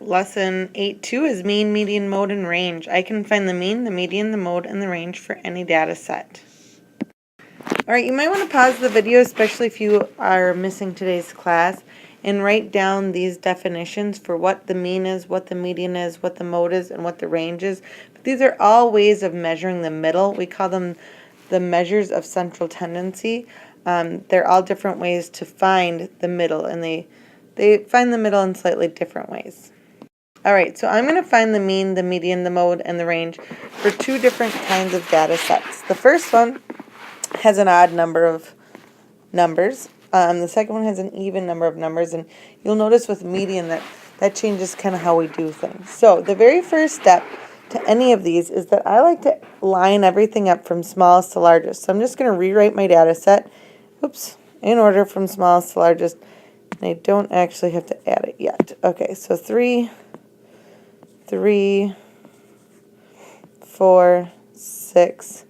Lesson 8.2 is mean, median, mode, and range. I can find the mean, the median, the mode, and the range for any data set. Alright, you might want to pause the video, especially if you are missing today's class, and write down these definitions for what the mean is, what the median is, what the mode is, and what the range is. But these are all ways of measuring the middle. We call them the measures of central tendency. They're all different ways to find the middle, and they find the middle in slightly different ways. Alright, so I'm going to find the mean, the median, the mode, and the range for two different kinds of data sets. The first one has an odd number of numbers. The second one has an even number of numbers, and you'll notice with median that changes kind of how we do things. So the very first step to any of these is that I like to line everything up from smallest to largest. So I'm just going to rewrite my data set, in order from smallest to largest. And I don't actually have to add it yet. Okay, so 3, 4, 6,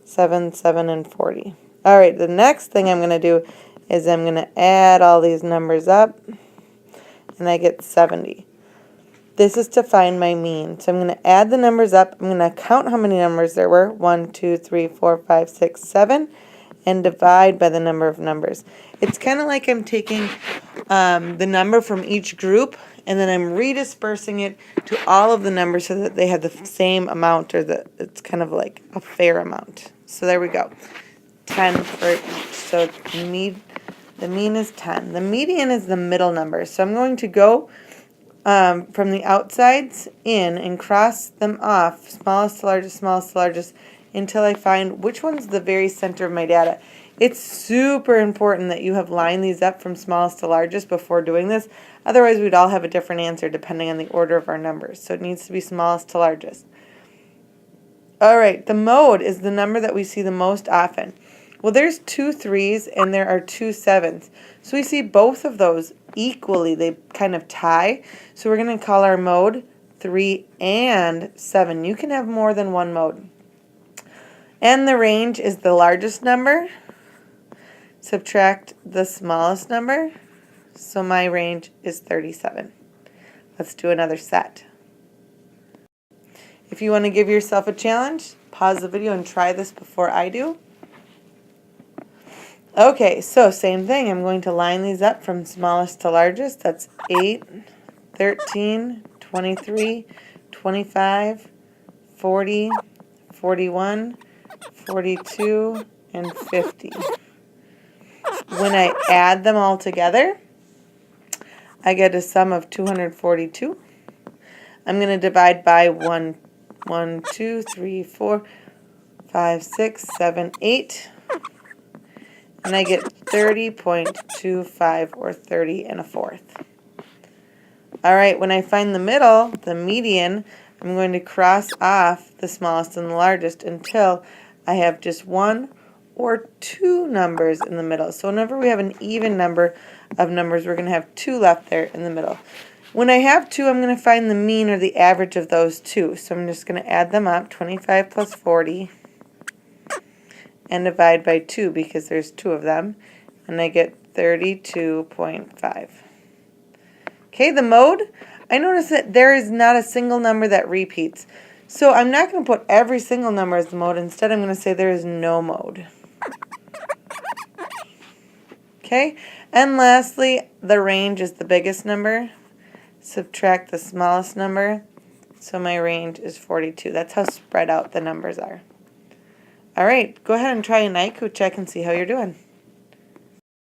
7, 7, and 40. Alright, the next thing I'm going to do is I'm going to add all these numbers up, and I get 70. This is to find my mean. So I'm going to add the numbers up. I'm going to count how many numbers there were. 1, 2, 3, 4, 5, 6, 7. And divide by the number of numbers. It's kind of like I'm taking the number from each group and then I'm redispersing it to all of the numbers so that they have the same amount, or that it's kind of like a fair amount. So there we go. 10 for each. So the mean is 10. The median is the middle number. So I'm going to go from the outsides in and cross them off, smallest to largest, until I find which one's the very center of my data. It's super important that you have lined these up from smallest to largest before doing this. Otherwise, we'd all have a different answer depending on the order of our numbers. So it needs to be smallest to largest. Alright, the mode is the number that we see the most often. Well, there's 2 3s and there are 2 7s. So we see both of those equally. They kind of tie. So we're going to call our mode 3 and 7. You can have more than one mode. And the range is the largest number. Subtract the smallest number. So my range is 37. Let's do another set. If you want to give yourself a challenge, pause the video and try this before I do. Okay, so same thing. I'm going to line these up from smallest to largest. That's 8, 13, 23, 25, 40, 41, 42, and 50. When I add them all together, I get a sum of 242. I'm going to divide by 1, 2, 3, 4, 5, 6, 7, 8. And I get 30.25, or 30 and a fourth. Alright, when I find the middle, the median, I'm going to cross off the smallest and the largest until I have just 1 or 2 numbers in the middle. So whenever we have an even number of numbers, we're going to have 2 left there in the middle. When I have 2, I'm going to find the mean, or the average of those 2. So I'm just going to add them up, 25 plus 40, and divide by 2 because there's 2 of them, and I get 32.5. Okay, the mode, I notice that there is not a single number that repeats. So I'm not going to put every single number as the mode. Instead, I'm going to say there is no mode. Okay, and lastly, the range is the biggest number. Subtract the smallest number. So my range is 42. That's how spread out the numbers are. Alright, go ahead and try a NICU check and see how you're doing.